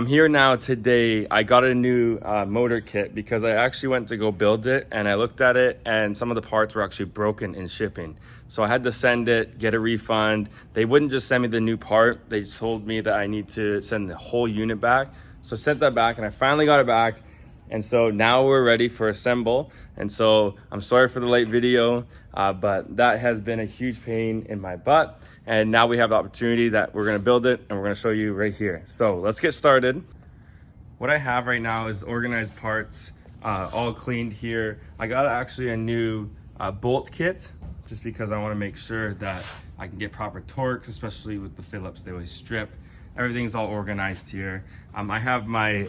I'm here now today. I got a new motor kit because I actually went to go build it and I looked at it and some of the parts were actually broken in shipping. So I had to send it, get a refund. They wouldn't just send me the new part. They told me that I need to send the whole unit back. So I sent that back and I finally got it back. And so now we're ready for assemble. And so I'm sorry for the late video, but that has been a huge pain in my butt. And now we have the opportunity that we're gonna build it and we're gonna show you right here. So let's get started. What I have right now is organized parts, all cleaned here. I got actually a new bolt kit just because I wanna make sure that I can get proper torques, especially with the Phillips, they always strip. Everything's all organized here. I have my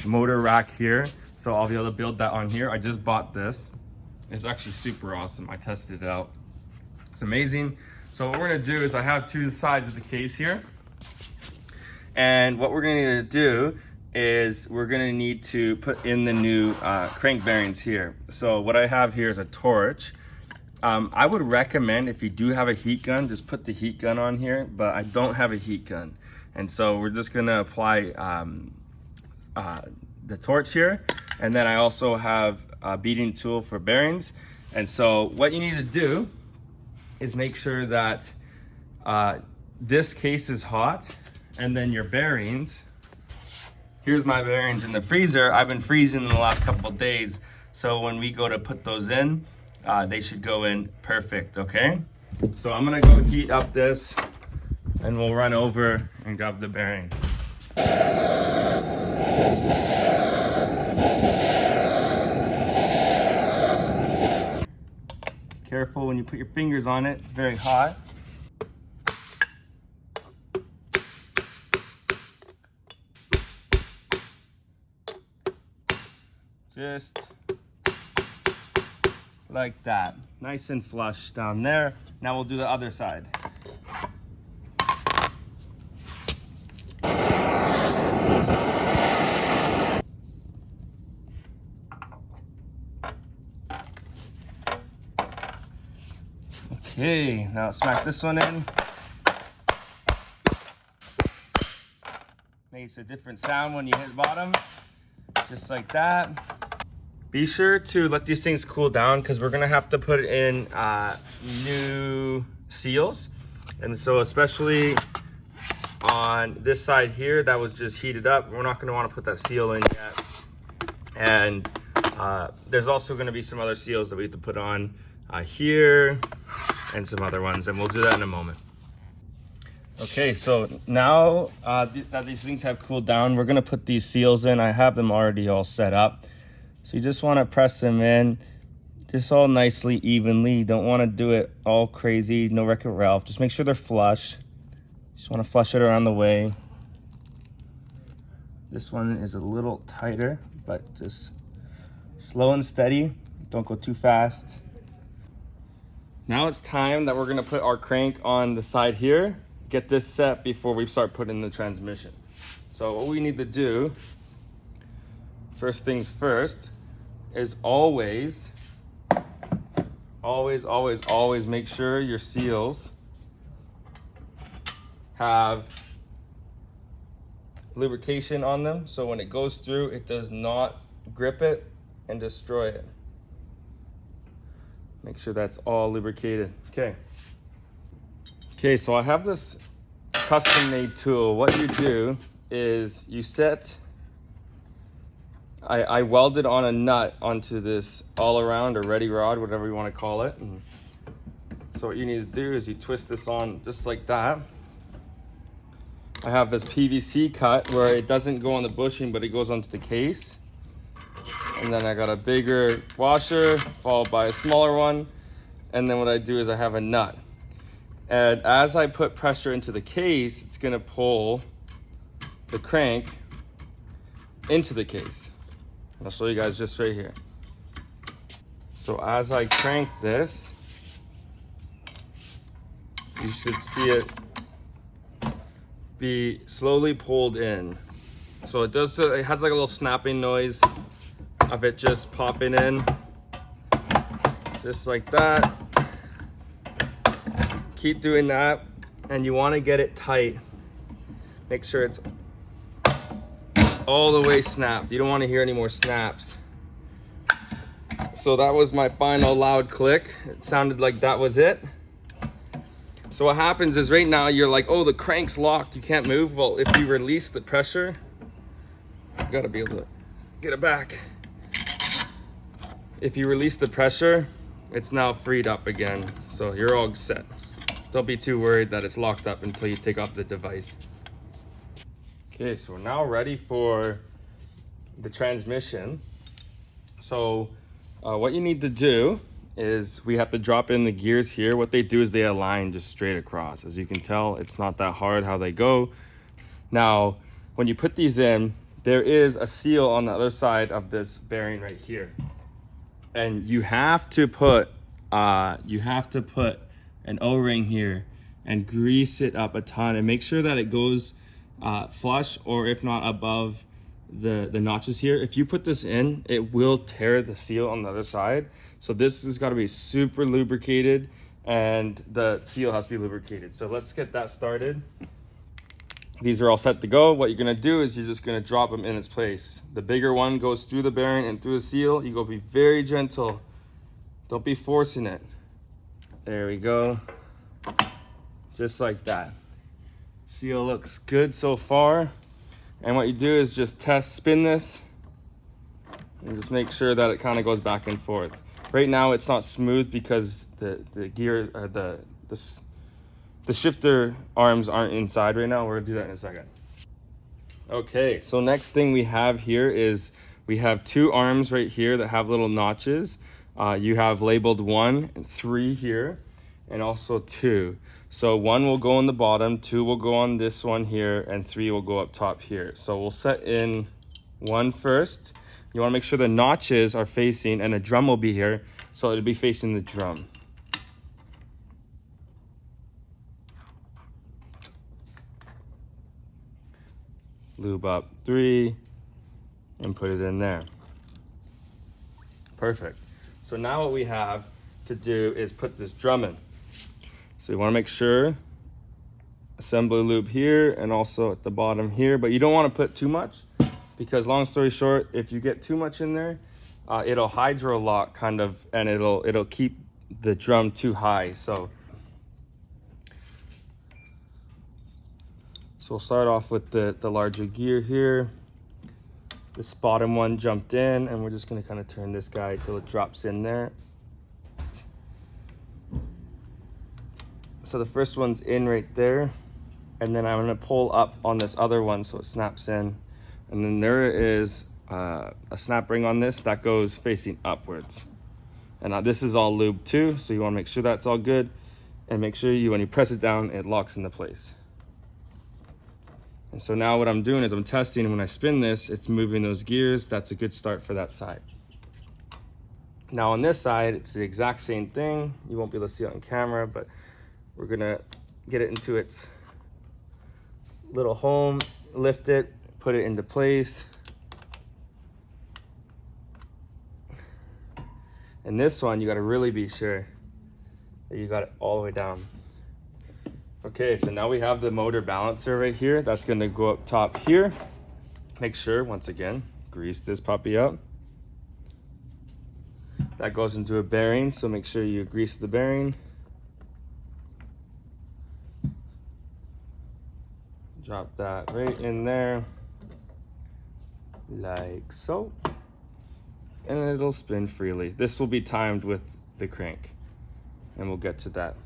motor rack here, so I'll be able to build that on here. I just bought this. It's actually super awesome. I tested it out. It's amazing. So what we're gonna do is I have two sides of the case here. And what we're gonna need to do is we're gonna need to put in the new crank bearings here. So what I have here is a torch. I would recommend if you do have a heat gun, just put the heat gun on here, but I don't have a heat gun. And so we're just gonna apply the torch here. And then I also have a beating tool for bearings. And so what you need to do is make sure that this case is hot and then your bearings. Here's my bearings in the freezer. I've been freezing in the last couple of days. So when we go to put those in, they should go in perfect, okay? So I'm gonna go heat up this and we'll run over and grab the bearing. Careful when you put your fingers on it, it's very hot. Just like that, nice and flush down there. Now we'll do the other side. Okay, now smack this one in. Makes a different sound when you hit bottom, just like that. Be sure to let these things cool down because we're gonna have to put in new seals. And so especially on this side here, that was just heated up. We're not gonna wanna put that seal in yet. And there's also gonna be some other seals that we have to put on here and some other ones, and we'll do that in a moment. Okay, so now that these things have cooled down, we're gonna put these seals in. I have them already all set up. So you just wanna press them in, just all nicely, evenly. You don't wanna do it all crazy, no Wreck-It Ralph. Just make sure they're flush. Just wanna flush it around the way. This one is a little tighter, but just slow and steady. Don't go too fast. Now it's time that we're gonna put our crank on the side here, get this set before we start putting the transmission. So what we need to do, first things first, is always make sure your seals have lubrication on them, so when it goes through, it does not grip it and destroy it. Make sure that's all lubricated. Okay, so I have this custom made tool. What you do is you set, I welded on a nut onto this all around or ready rod, whatever you want to call it. And so what you need to do is you twist this on just like that. I have this PVC cut where it doesn't go on the bushing, but it goes onto the case. And then I got a bigger washer followed by a smaller one. And then what I do is I have a nut. And as I put pressure into the case, it's gonna pull the crank into the case. I'll show you guys just right here. So as I crank this, you should see it be slowly pulled in. So it has like a little snapping noise of it just popping in, just like that. Keep doing that, and you want to get it tight. Make sure it's all the way snapped. You don't want to hear any more snaps. So that was my final loud click. It sounded like that was it. So what happens is right now you're like, oh, the crank's locked, you can't move. Well, if you release the pressure, you gotta be able to get it back. If you release the pressure, it's now freed up again. So you're all set. Don't be too worried that it's locked up until you take off the device. Okay, so we're now ready for the transmission. So what you need to do is we have to drop in the gears here. What they do is they align just straight across. As you can tell, it's not that hard how they go. Now, when you put these in, there is a seal on the other side of this bearing right here. And you have to put an O-ring here and grease it up a ton and make sure that it goes flush, or if not above the notches here. If you put this in, it will tear the seal on the other side. So this has got to be super lubricated, and the seal has to be lubricated. So let's get that started. These are all set to go. What you're gonna do is you're just gonna drop them in its place. The bigger one goes through the bearing and through the seal. You go be very gentle. Don't be forcing it. There we go. Just like that. Seal looks good so far. And what you do is just spin this and just make sure that it kind of goes back and forth. Right now it's not smooth because the gear, the shifter arms aren't inside right now. We're gonna do that in a second. Okay, so next thing we have here is we have two arms right here that have little notches. You have labeled 1 and 3 here, and also 2. So 1 will go on the bottom, 2 will go on this one here, and 3 will go up top here. So we'll set in 1 first. You want to make sure the notches are facing, and a drum will be here, so it'll be facing the drum. Lube up 3 and put it in there. Perfect. So now what we have to do is put this drum in. So you want to make sure assembly lube here and also at the bottom here, but you don't want to put too much, because long story short, if you get too much in there, it'll hydro lock kind of, and it'll keep the drum too high. So we'll start off with the larger gear here. This bottom one jumped in, and we're just gonna kind of turn this guy till it drops in there. So the first one's in right there, and then I'm gonna pull up on this other one so it snaps in. And then there is a snap ring on this that goes facing upwards. And this is all lubed too, so you wanna make sure that's all good, and make sure when you press it down, it locks into place. And so now what I'm doing is I'm testing, and when I spin this, it's moving those gears. That's a good start for that side. Now on this side, it's the exact same thing. You won't be able to see it on camera, but we're gonna get it into its little home, lift it, put it into place. And this one, you gotta really be sure that you got it all the way down. Okay, so now we have the motor balancer right here. That's gonna go up top here. Make sure, once again, grease this puppy up. That goes into a bearing, so make sure you grease the bearing. Drop that right in there, like so. And it'll spin freely. This will be timed with the crank, and we'll get to that.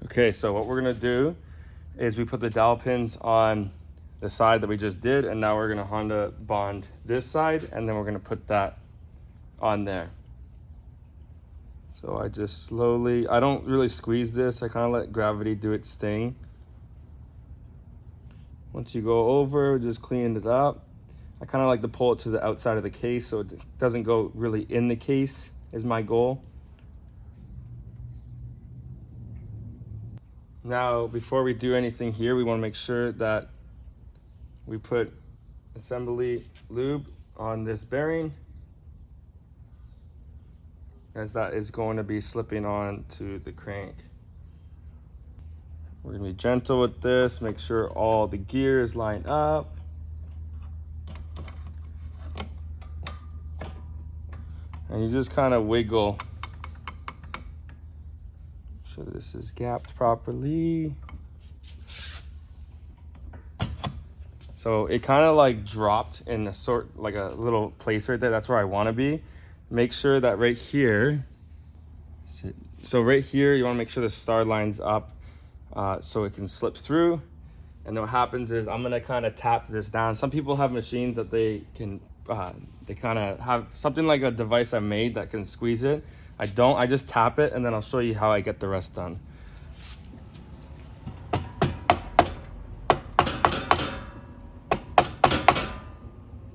Okay, so what we're gonna do is we put the dowel pins on the side that we just did, and now we're gonna Honda bond this side, and then we're gonna put that on there. So I just slowly, I don't really squeeze this, I kind of let gravity do its thing. Once you go over, just clean it up. I kind of like to pull it to the outside of the case so it doesn't go really in the case, is my goal. Now, before we do anything here, we want to make sure that we put assembly lube on this bearing, as that is going to be slipping on to the crank. We're gonna be gentle with this, make sure all the gears line up. And you just kind of wiggle. Make sure this is gapped properly. So it kind of like dropped in a sort, like a little place right there. That's where I want to be. Make sure that right here, so right here, you want to make sure the star line's up so it can slip through. And then what happens is I'm gonna kind of tap this down. Some people have machines that they can, they kind of have something like a device I made that can squeeze it. I don't, I just tap it and then I'll show you how I get the rest done.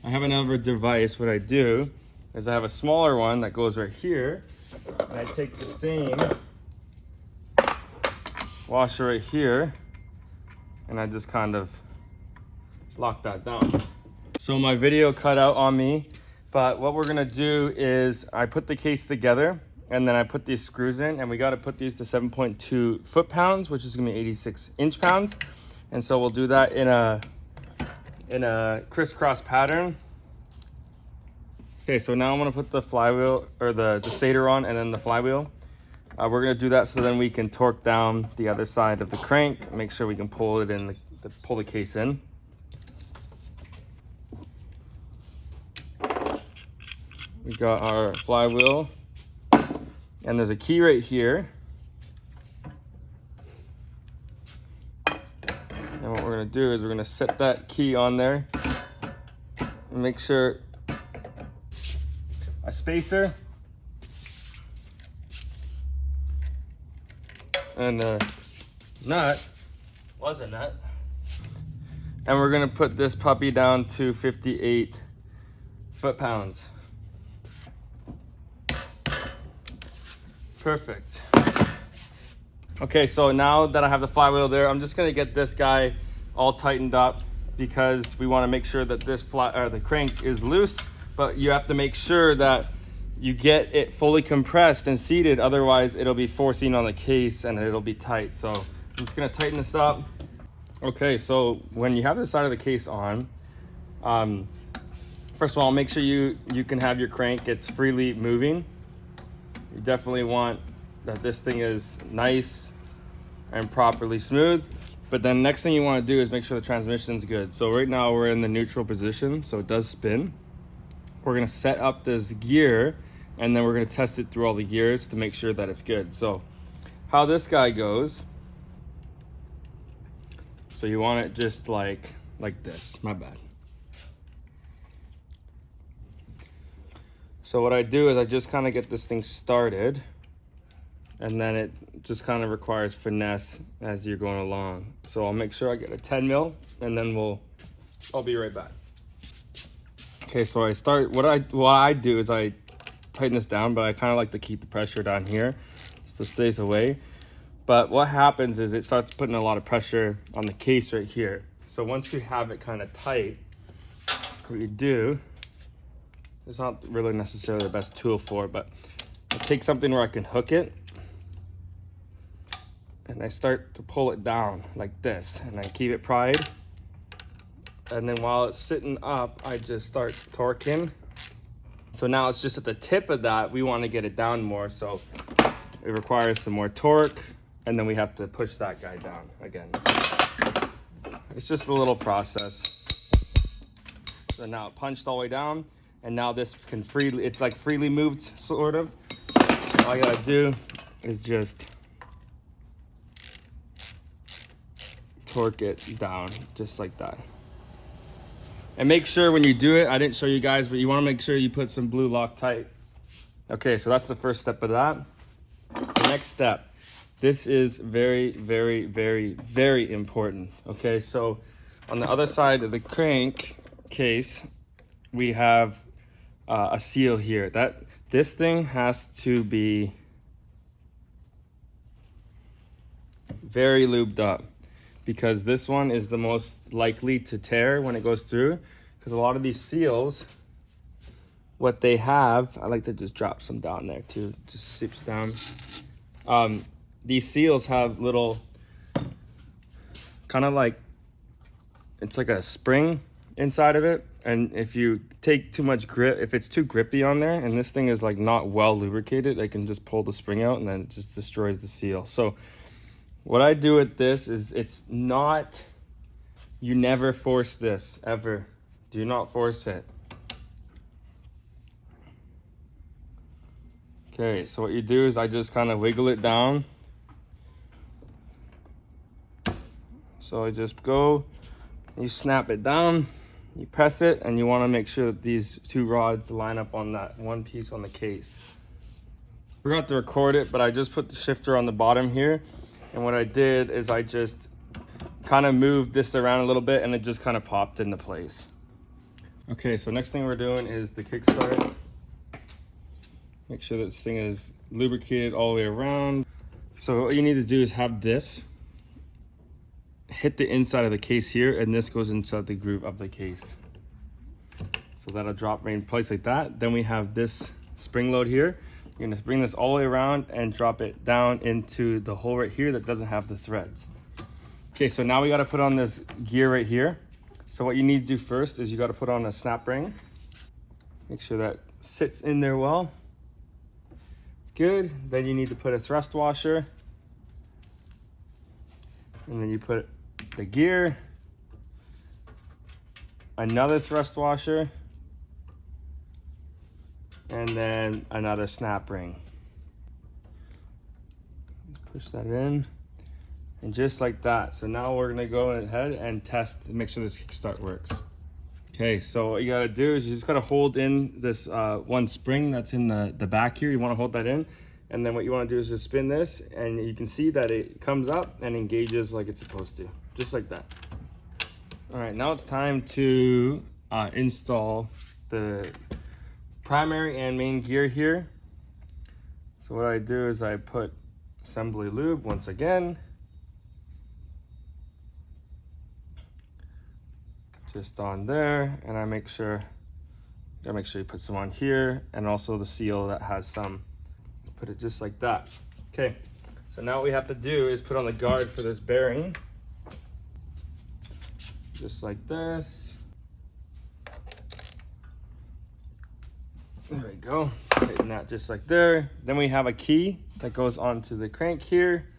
I have another device. What I do is I have a smaller one that goes right here. And I take the same washer right here and I just kind of lock that down. So my video cut out on me, but what we're gonna do is I put the case together and then I put these screws in, and we gotta put these to 7.2 foot-pounds, which is gonna be 86 inch-pounds. And so we'll do that in a crisscross pattern. Okay, so now I'm gonna put the flywheel, or the stator on, and then the flywheel. We're gonna do that so then we can torque down the other side of the crank, make sure we can pull it in, pull the case in. We got our flywheel, and there's a key right here. And what we're gonna do is we're gonna set that key on there and make sure a spacer and a nut, was a nut. And we're gonna put this puppy down to 58 foot-pounds. Perfect. Okay, so now that I have the flywheel there, I'm just gonna get this guy all tightened up because we wanna make sure that this the crank is loose, but you have to make sure that you get it fully compressed and seated, otherwise it'll be forcing on the case and it'll be tight. So I'm just gonna tighten this up. Okay, so when you have the side of the case on, first of all, make sure you can have your crank, it's freely moving. You definitely want that this thing is nice and properly smooth. But then next thing you want to do is make sure the transmission's good. So right now we're in the neutral position, so it does spin. We're gonna set up this gear and then we're gonna test it through all the gears to make sure that it's good. So how this guy goes, so you want it just like this, my bad. So what I do is I just kind of get this thing started, and then it just kind of requires finesse as you're going along. So I'll make sure I get a 10 mil and then I'll be right back. Okay, so I start, what I do is I tighten this down, but I kind of like to keep the pressure down here so it stays away. But what happens is it starts putting a lot of pressure on the case right here. So once you have it kind of tight, what you do, it's not really necessarily the best tool for it, but I take something where I can hook it and I start to pull it down like this, and I keep it pried. And then while it's sitting up, I just start torquing. So now it's just at the tip of that, we want to get it down more. So it requires some more torque, and then we have to push that guy down again. It's just a little process. So now it punched all the way down, and now this can freely, it's like freely moved sort of. All I gotta do is just torque it down just like that. And make sure when you do it, I didn't show you guys, but you wanna make sure you put some blue Loctite. Okay, so that's the first step of that. The next step, this is very, very, very, very important. Okay, so on the other side of the crank case, we have a seal here. This thing has to be very lubed up, because this one is the most likely to tear when it goes through, because a lot of these seals, what they have, I like to just drop some down there too, just seeps down. These seals have little, kind of like, it's like a spring inside of it, And if you take too much grip, if it's too grippy on there and this thing is like not well lubricated, I can just pull the spring out and then it just destroys the seal. So what I do with this is it's not, you never force this, ever. Do not force it. Okay, so what you do is I just kind of wiggle it down. So I just go, you snap it down, you press it, and you want to make sure that these two rods line up on that one piece on the case. Forgot to record it, but I just put the shifter on the bottom here. And what I did is I just kind of moved this around a little bit and it just kind of popped into place. Okay, so next thing we're doing is the kickstart. Make sure that this thing is lubricated all the way around. So what you need to do is have this hit the inside of the case here, and this goes inside the groove of the case. So that'll drop right in place like that. Then we have this spring load here. You're gonna bring this all the way around and drop it down into the hole right here that doesn't have the threads. Okay, so now we gotta put on this gear right here. So what you need to do first is you gotta put on a snap ring. Make sure that sits in there well. Good, then you need to put a thrust washer. And then you put the gear, another thrust washer, and then another snap ring. Push that in, and just like that. So now we're gonna go ahead and test to make sure this kickstart works. Okay, so what you gotta do is you just gotta hold in this one spring that's in the back here. You wanna hold that in. And then what you want to do is just spin this, and you can see that it comes up and engages like it's supposed to, just like that. All right, now it's time to install the primary and main gear here. So what I do is I put assembly lube once again. Just on there, and I make sure you put some on here, and also the seal that has some. Put it just like that. Okay, so now what we have to do is put on the guard for this bearing. Just like this. There we go. Tighten that just like there. Then we have a key that goes onto the crank here.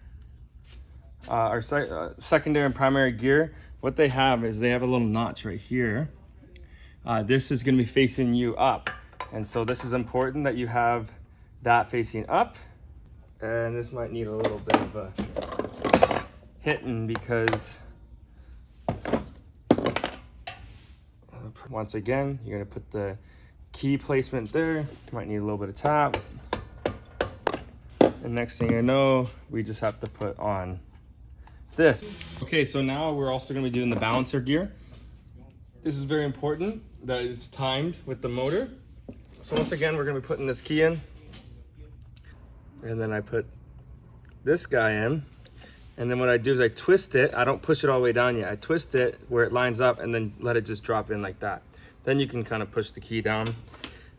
Our secondary and primary gear, what they have is they have a little notch right here. This is gonna be facing you up. And so this is important that you have that facing up, and this might need a little bit of a hitting because once again you're going to put the key placement there. You might need a little bit of tap, and next thing you know we just have to put on this. Okay, so now we're also going to be doing the balancer gear. This is very important that it's timed with the motor. So once again we're going to be putting this key in. And then I put this guy in, and then what I do is I twist it. I don't push it all the way down yet. I twist it where it lines up and then let it just drop in like that. Then you can kind of push the key down.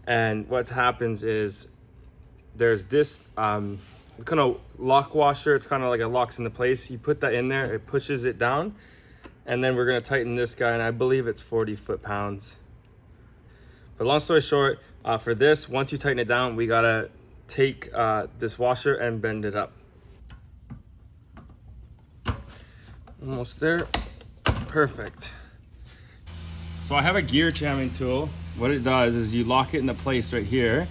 And what happens is there's this kind of lock washer. It's kind of like it locks into place. You put that in there, it pushes it down, and then we're gonna tighten this guy, and I believe it's 40 foot-pounds. But long story short, for this, once you tighten it down, we gotta take this washer and bend it up. Almost there. Perfect. So I have a gear jamming tool. What it does is you lock it into place right here.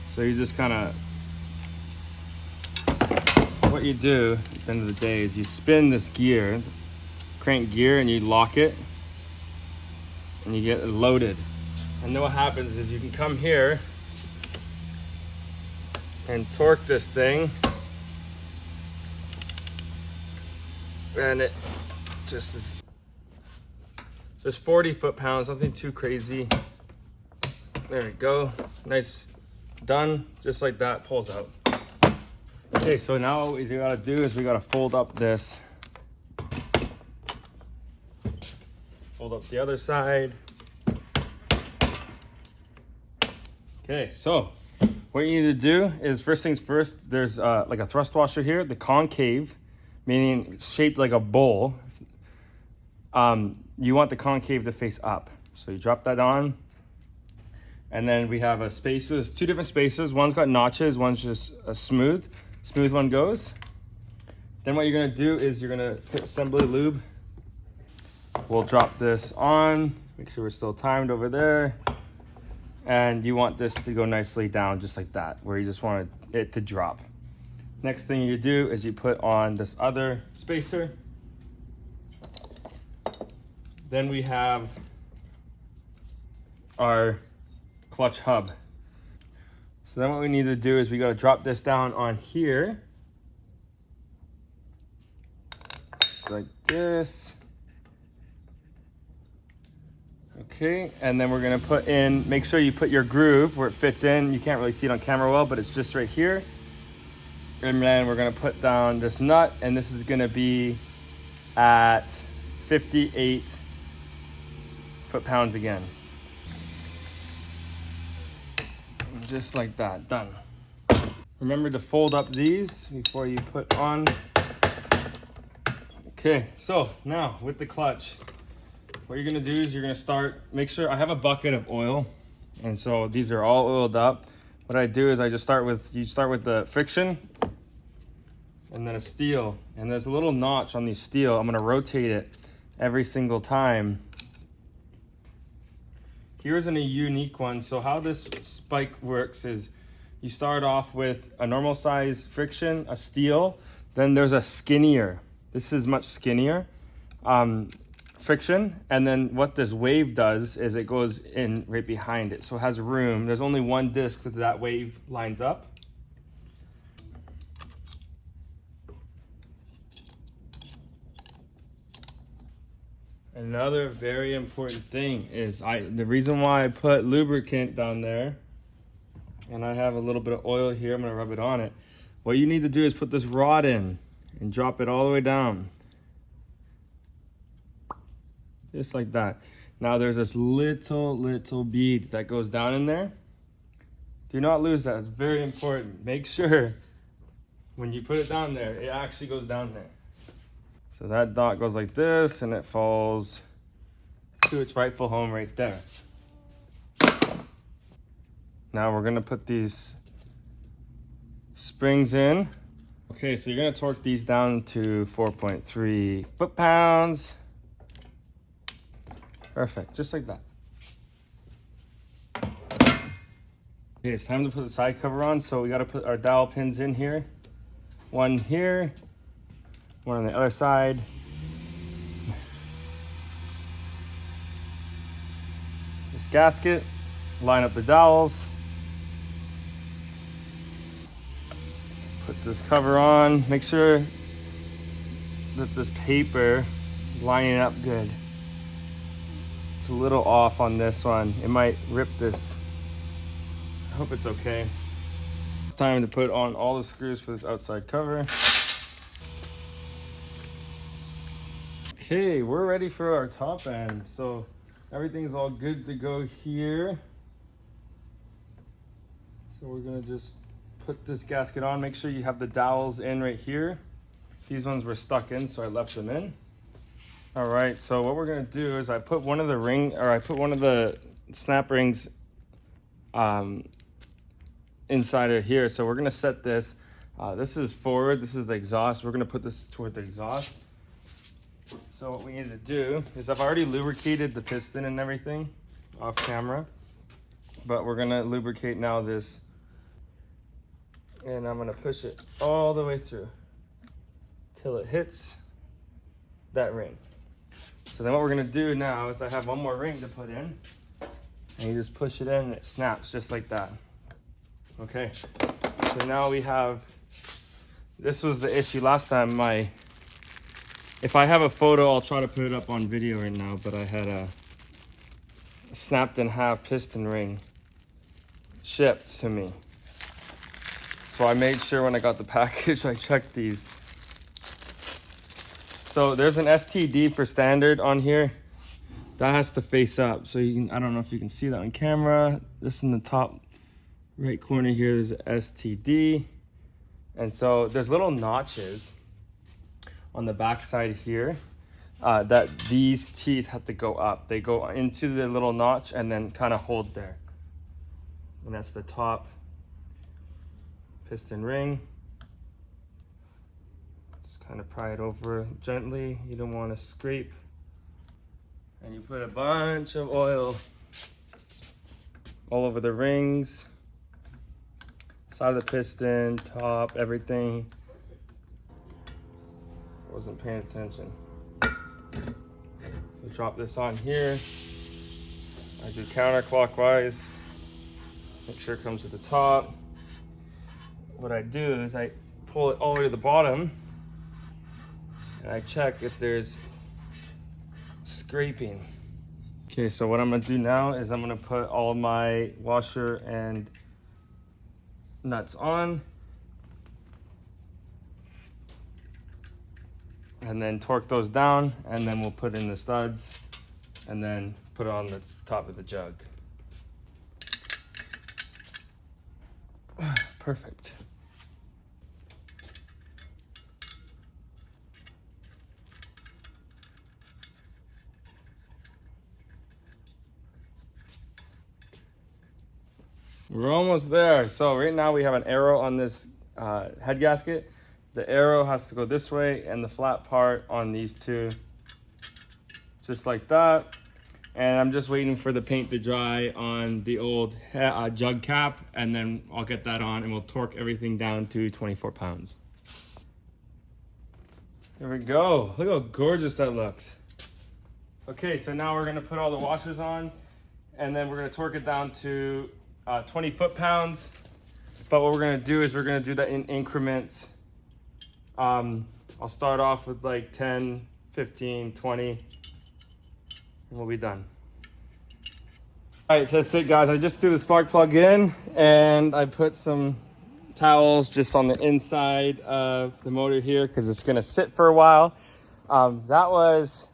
So you just kind of, what you do at the end of the day is you spin this gear, crank gear, and you lock it and you get it loaded. And then what happens is you can come here and torque this thing, and it just is just 40 foot-pounds, nothing too crazy. There we go, nice, done, just like that, pulls out. Okay, so now what we gotta do is we gotta fold up this, fold up the other side. Okay, so what you need to do is, first things first, there's like a thrust washer here, the concave, meaning it's shaped like a bowl. You want the concave to face up. So you drop that on. And then we have a spacer. There's two different spacers. One's got notches, one's just a smooth one goes. Then what you're gonna do is you're gonna put assembly lube. We'll drop this on, make sure we're still timed over there. And you want this to go nicely down just like that, where you just want it to drop. Next thing you do is you put on this other spacer. Then we have our clutch hub. So then what we need to do is we got to drop this down on here. Just like this. Okay, and then we're gonna put in, make sure you put your groove where it fits in. You can't really see it on camera well, but it's just right here. And then we're gonna put down this nut, and this is gonna be at 58 foot-pounds again. Just like that, done. Remember to fold up these before you put on. Okay, so now with the clutch, what you're gonna do is you're gonna start, make sure, I have a bucket of oil, and so these are all oiled up. What I do is I just start with, you start with the friction, and then a steel, and there's a little notch on these steel. I'm gonna rotate it every single time. Here's a unique one. So how this spike works is you start off with a normal size friction, a steel, then there's a skinnier, this is much skinnier, friction, and then what this wave does is it goes in right behind it, so it has room. There's only one disc that wave lines up. Another very important thing is the reason why I put lubricant down there, and I have a little bit of oil here, I'm gonna rub it on it. What you need to do is put this rod in and drop it all the way down. Just like that. Now there's this little bead that goes down in there. Do not lose that, it's very important. Make sure when you put it down there, it actually goes down there. So that dot goes like this and it falls to its rightful home right there. Now we're gonna put these springs in. Okay, so you're gonna torque these down to 4.3 foot-pounds. Perfect, just like that. Okay, it's time to put the side cover on. So we gotta put our dowel pins in here. One here, one on the other side. This gasket, line up the dowels. Put this cover on. Make sure that this paper is lining up good. It's a little off on this one. It might rip this. I hope it's okay. It's time to put on all the screws for this outside cover. Okay, we're ready for our top end. So everything's all good to go here. So we're gonna just put this gasket on. Make sure you have the dowels in right here. These ones were stuck in, so I left them in. All right, so what we're gonna do is I put one of the snap rings inside of here. So we're gonna set this. This is forward, this is the exhaust. We're gonna put this toward the exhaust. So what we need to do is I've already lubricated the piston and everything off camera, but we're gonna lubricate now this, and I'm gonna push it all the way through till it hits that ring. So then what we're gonna do now is I have one more ring to put in, and you just push it in and it snaps just like that. Okay, so now we have, this was the issue last time. If I have a photo, I'll try to put it up on video right now, but I had a snapped in half piston ring shipped to me. So I made sure when I got the package, I checked these. So there's an STD for standard on here. That has to face up. So you can, I don't know if you can see that on camera. This in the top right corner here is STD. And so there's little notches on the back side here. that these teeth have to go up. They go into the little notch and then kind of hold there. And that's the top piston ring. Just kind of pry it over gently. You don't want to scrape. And you put a bunch of oil all over the rings, side of the piston, top, everything. Wasn't paying attention. So drop this on here. I do counterclockwise. Make sure it comes to the top. What I do is I pull it all the way to the bottom and I check if there's scraping. Okay, so what I'm gonna do now is I'm gonna put all my washer and nuts on and then torque those down, and then we'll put in the studs and then put it on the top of the jug. Perfect. We're almost there. So right now we have an arrow on this head gasket. The arrow has to go this way and the flat part on these two, just like that. And I'm just waiting for the paint to dry on the old jug cap, and then I'll get that on and we'll torque everything down to 24 pounds. There we go. Look how gorgeous that looks. Okay, so now we're gonna put all the washers on, and then we're gonna torque it down to 20 foot-pounds. But what we're gonna do is we're gonna do that in increments. I'll start off with like 10, 15, 20, and we'll be done. All right, so that's it, guys. I just threw the spark plug in and I put some towels just on the inside of the motor here because it's gonna sit for a while. That was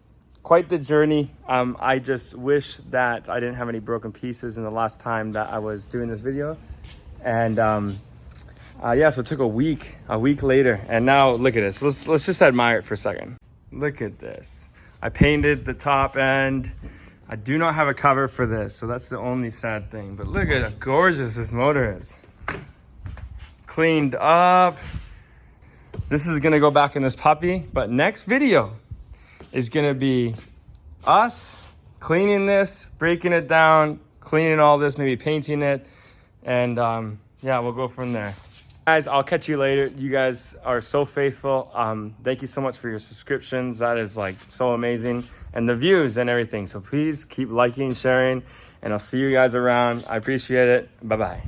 quite the journey. I just wish that I didn't have any broken pieces in the last time that I was doing this video. And yeah, so it took a week later, and now look at this. Let's just admire it for a second. Look at this. I painted the top end. I do not have a cover for this, so that's the only sad thing. But look at how gorgeous this motor is. Cleaned up. This is gonna go back in this puppy, but next video is gonna be us cleaning this, breaking it down, cleaning all this, maybe painting it, and yeah, we'll go from there. Guys, I'll catch you later. You guys are so faithful. Thank you so much for your subscriptions. That is like so amazing, and the views and everything. So please keep liking, sharing, and I'll see you guys around. I appreciate it. Bye-bye.